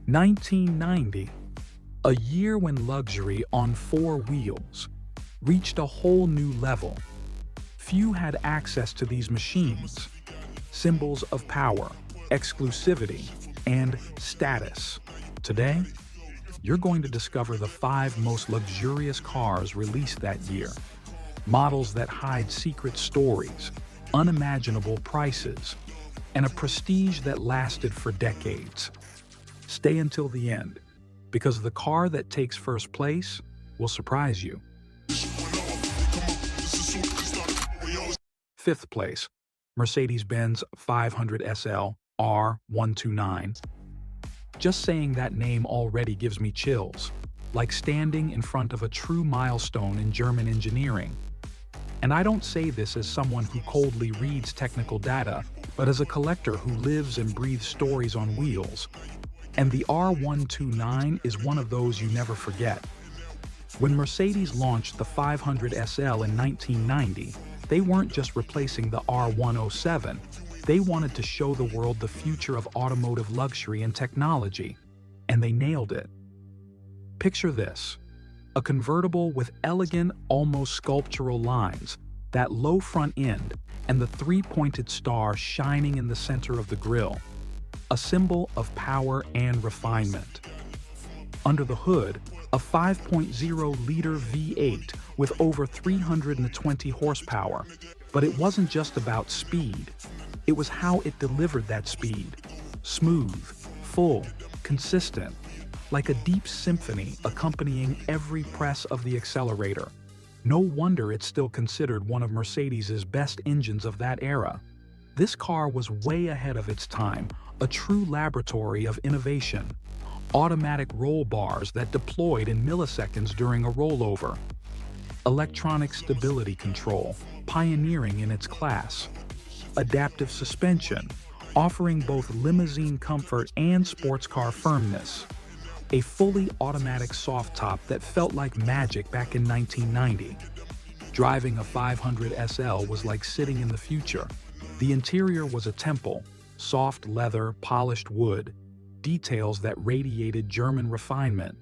1990, a year when luxury on four wheels reached a whole new level. Few had access to these machines, symbols of power, exclusivity, and status. Today, you're going to discover the 5 most luxurious cars released that year. Models that hide secret stories, unimaginable prices, and a prestige that lasted for decades. Stay until the end, because the car that takes first place will surprise you. 5th place, Mercedes-Benz 500 SL R129. Just saying that name already gives me chills, like standing in front of a true milestone in German engineering. And I don't say this as someone who coldly reads technical data, but as a collector who lives and breathes stories on wheels. And the R129 is one of those you never forget. When Mercedes launched the 500 SL in 1990, they weren't just replacing the R107. They wanted to show the world the future of automotive luxury and technology, and they nailed it. Picture this: a convertible with elegant, almost sculptural lines, that low front end, and the 3-pointed star shining in the center of the grille, a symbol of power and refinement. Under the hood, a 5.0-liter V8 with over 320 horsepower. But it wasn't just about speed. It was how it delivered that speed. Smooth, full, consistent, like a deep symphony accompanying every press of the accelerator. No wonder it's still considered one of Mercedes's best engines of that era. This car was way ahead of its time, a true laboratory of innovation. Automatic roll bars that deployed in milliseconds during a rollover. Electronic stability control, pioneering in its class. Adaptive suspension, offering both limousine comfort and sports car firmness. A fully automatic soft top that felt like magic back in 1990. Driving a 500 SL was like sitting in the future. The interior was a temple, soft leather, polished wood, details that radiated German refinement.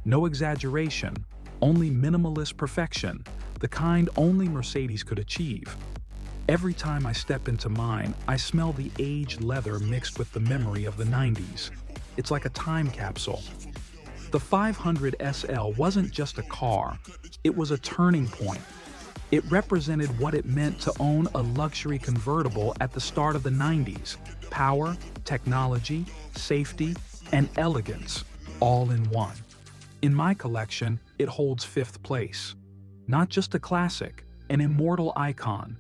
No exaggeration, only minimalist perfection, the kind only Mercedes could achieve. Every time I step into mine, I smell the aged leather mixed with the memory of the 90s. It's like a time capsule. The 500 SL wasn't just a car, it was a turning point. It represented what it meant to own a luxury convertible at the start of the 90s. Power, technology, safety, and elegance, all in one. In my collection, it holds 5th place. Not just a classic, an immortal icon.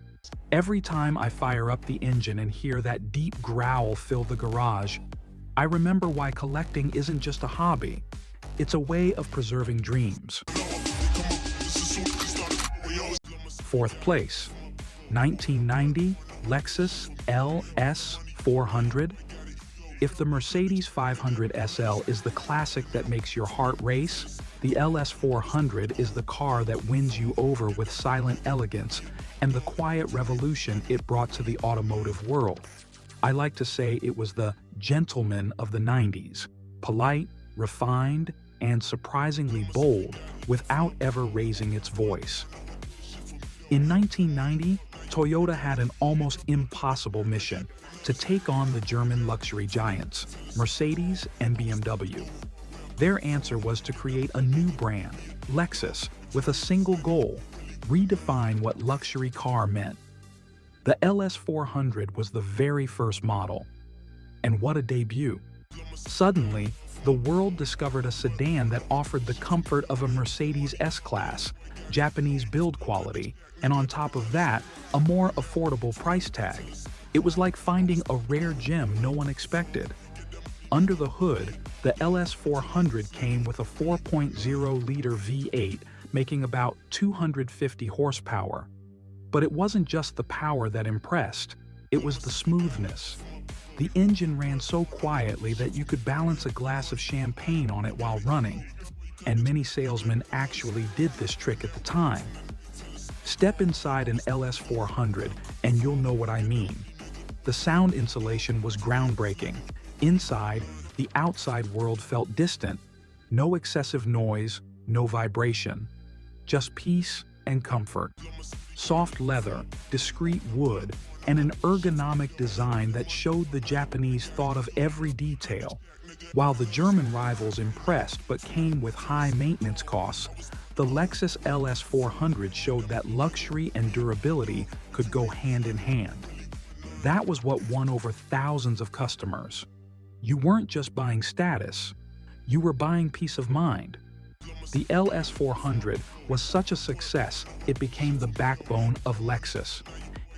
Every time I fire up the engine and hear that deep growl fill the garage, I remember why collecting isn't just a hobby. It's a way of preserving dreams. 4th place, 1990 Lexus LS400. If the Mercedes 500 SL is the classic that makes your heart race, the LS400 is the car that wins you over with silent elegance and the quiet revolution it brought to the automotive world. I like to say it was the gentleman of the 90s, polite, refined, and surprisingly bold without ever raising its voice. In 1990, Toyota had an almost impossible mission: to take on the German luxury giants, Mercedes and BMW. Their answer was to create a new brand, Lexus, with a single goal: redefine what luxury car meant. The LS400 was the very first model. And what a debut! Suddenly, the world discovered a sedan that offered the comfort of a Mercedes S-Class, Japanese build quality, and on top of that, a more affordable price tag. It was like finding a rare gem no one expected. Under the hood, the LS400 came with a 4.0-liter V8, making about 250 horsepower. But it wasn't just the power that impressed, it was the smoothness. The engine ran so quietly that you could balance a glass of champagne on it while running. And many salesmen actually did this trick at the time. Step inside an LS400 and you'll know what I mean. The sound insulation was groundbreaking. Inside, the outside world felt distant. No excessive noise, no vibration, just peace and comfort. Soft leather, discreet wood, and an ergonomic design that showed the Japanese thought of every detail. While the German rivals impressed but came with high maintenance costs, the Lexus LS400 showed that luxury and durability could go hand in hand. That was what won over thousands of customers. You weren't just buying status, you were buying peace of mind. The LS400 was such a success, it became the backbone of Lexus.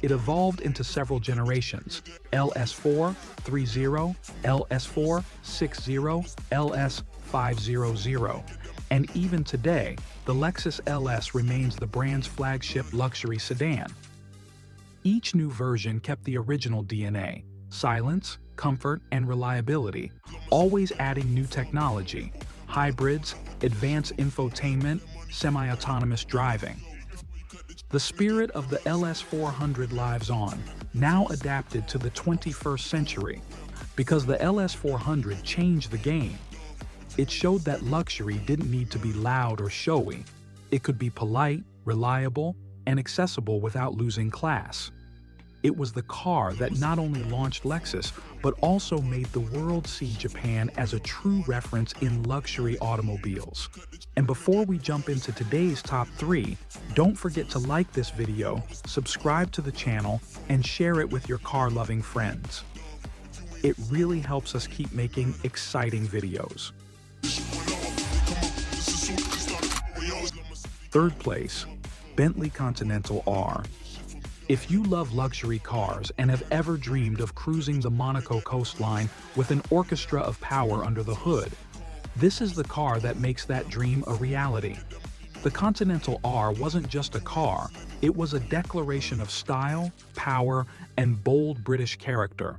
It evolved into several generations: LS4, 3.0, LS4, 6.0, LS500, and even today, the Lexus LS remains the brand's flagship luxury sedan. Each new version kept the original DNA: silence, comfort, and reliability, always adding new technology, hybrids, advanced infotainment, semi-autonomous driving. The spirit of the LS400 lives on, now adapted to the 21st century, because the LS400 changed the game. It showed that luxury didn't need to be loud or showy. It could be polite, reliable, and accessible without losing class. It was the car that not only launched Lexus, but also made the world see Japan as a true reference in luxury automobiles. And before we jump into today's top 3, don't forget to like this video, subscribe to the channel, and share it with your car-loving friends. It really helps us keep making exciting videos. Third place, Bentley Continental R. If you love luxury cars and have ever dreamed of cruising the Monaco coastline with an orchestra of power under the hood, this is the car that makes that dream a reality. The Continental R wasn't just a car, it was a declaration of style, power, and bold British character.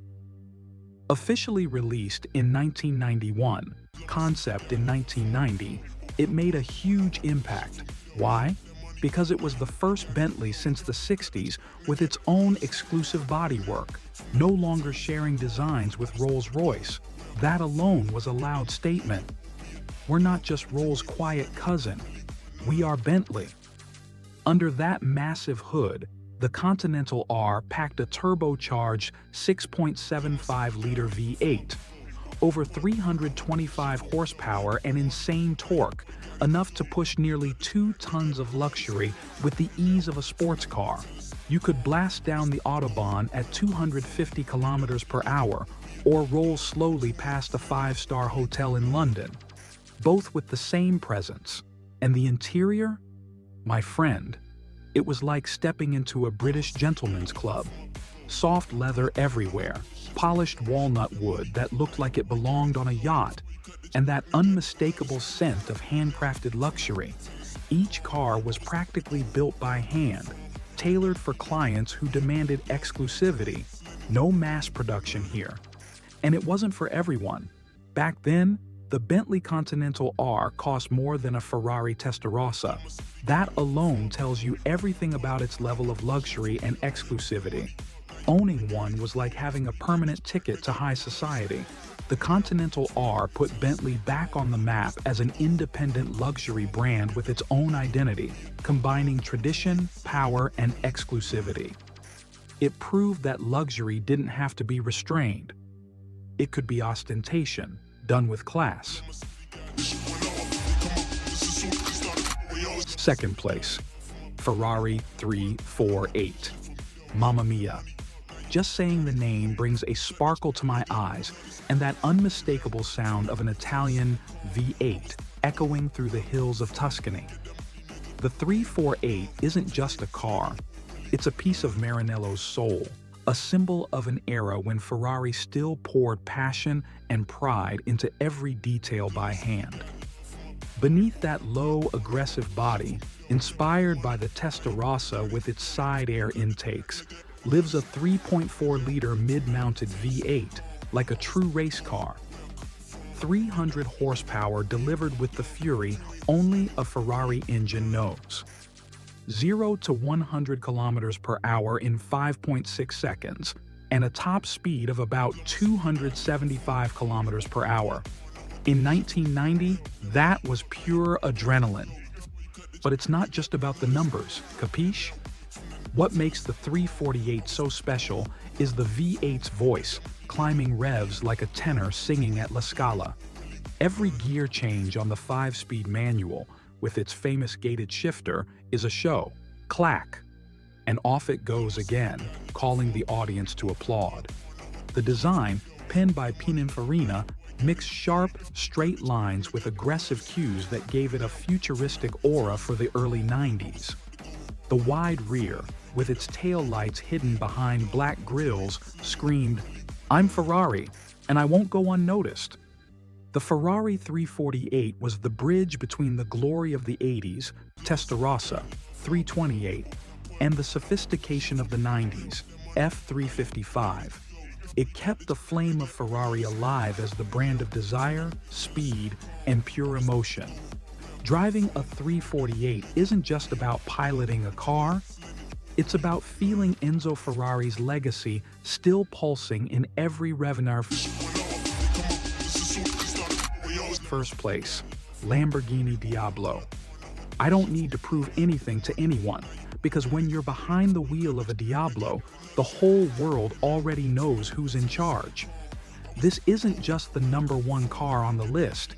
Officially released in 1991, concept in 1990, it made a huge impact. Why? Because it was the first Bentley since the 60s with its own exclusive bodywork, no longer sharing designs with Rolls-Royce. That alone was a loud statement. We're not just Rolls' quiet cousin, we are Bentley. Under that massive hood, the Continental R packed a turbocharged 6.75-liter V8, over 325 horsepower and insane torque, enough to push nearly 2 tons of luxury with the ease of a sports car. You could blast down the Autobahn at 250 kilometers per hour or roll slowly past a 5-star hotel in London, both with the same presence. And the interior? My friend, it was like stepping into a British gentleman's club. Soft leather everywhere, polished walnut wood that looked like it belonged on a yacht, and that unmistakable scent of handcrafted luxury. Each car was practically built by hand, tailored for clients who demanded exclusivity. No mass production here. And it wasn't for everyone. Back then, the Bentley Continental R cost more than a Ferrari Testarossa. That alone tells you everything about its level of luxury and exclusivity. Owning one was like having a permanent ticket to high society. The Continental R put Bentley back on the map as an independent luxury brand with its own identity, combining tradition, power, and exclusivity. It proved that luxury didn't have to be restrained. It could be ostentation, done with class. Second place, Ferrari 348. Mamma mia. Just saying the name brings a sparkle to my eyes and that unmistakable sound of an Italian V8 echoing through the hills of Tuscany. The 348 isn't just a car, it's a piece of Maranello's soul, a symbol of an era when Ferrari still poured passion and pride into every detail by hand. Beneath that low, aggressive body, inspired by the Testarossa with its side air intakes, lives a 3.4-liter mid-mounted V8, like a true race car. 300 horsepower delivered with the fury only a Ferrari engine knows. 0 to 100 kilometers per hour in 5.6 seconds, and a top speed of about 275 kilometers per hour. In 1990, that was pure adrenaline. But it's not just about the numbers, capiche? What makes the 348 so special is the V8's voice, climbing revs like a tenor singing at La Scala. Every gear change on the 5-speed manual, with its famous gated shifter, is a show. Clack! And off it goes again, calling the audience to applaud. The design, penned by Pininfarina, mixed sharp, straight lines with aggressive cues that gave it a futuristic aura for the early 90s. The wide rear, with its taillights hidden behind black grills, screamed, "I'm Ferrari, and I won't go unnoticed." The Ferrari 348 was the bridge between the glory of the 80s, Testarossa, 328, and the sophistication of the 90s, F355. It kept the flame of Ferrari alive as the brand of desire, speed, and pure emotion. Driving a 348 isn't just about piloting a car, it's about feeling Enzo Ferrari's legacy still pulsing in every Revenar. First place, Lamborghini Diablo. I don't need to prove anything to anyone, because when you're behind the wheel of a Diablo, the whole world already knows who's in charge. This isn't just the #1 car on the list.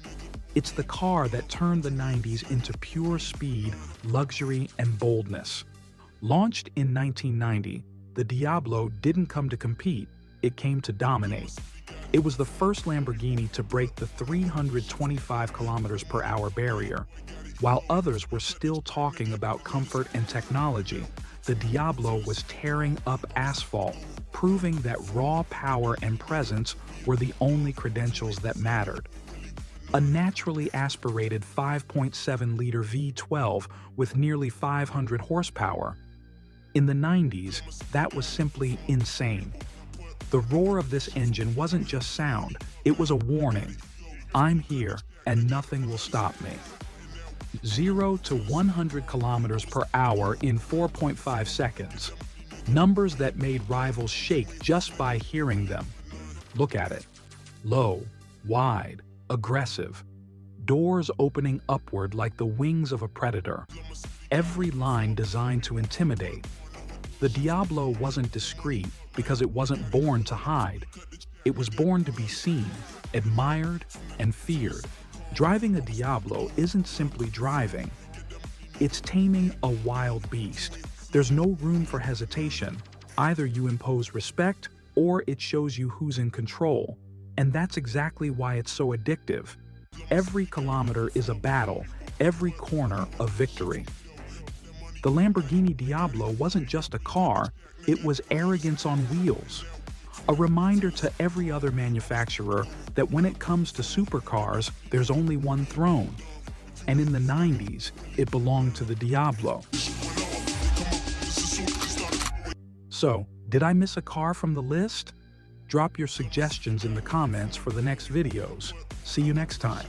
It's the car that turned the 90s into pure speed, luxury, and boldness. Launched in 1990, the Diablo didn't come to compete, it came to dominate. It was the first Lamborghini to break the 325 kilometers per hour barrier. While others were still talking about comfort and technology, the Diablo was tearing up asphalt, proving that raw power and presence were the only credentials that mattered. A naturally aspirated 5.7-liter V12 with nearly 500 horsepower. In the 90s, that was simply insane. The roar of this engine wasn't just sound, it was a warning. I'm here, and nothing will stop me. 0 to 100 kilometers per hour in 4.5 seconds. Numbers that made rivals shake just by hearing them. Look at it. Low, wide, aggressive. Doors opening upward like the wings of a predator. Every line designed to intimidate. The Diablo wasn't discreet because it wasn't born to hide. It was born to be seen, admired, and feared. Driving a Diablo isn't simply driving. It's taming a wild beast. There's no room for hesitation. Either you impose respect or it shows you who's in control. And that's exactly why it's so addictive. Every kilometer is a battle, every corner a victory. The Lamborghini Diablo wasn't just a car, it was arrogance on wheels. A reminder to every other manufacturer that when it comes to supercars, there's only one throne. And in the 90s, it belonged to the Diablo. So, did I miss a car from the list? Drop your suggestions in the comments for the next videos. See you next time.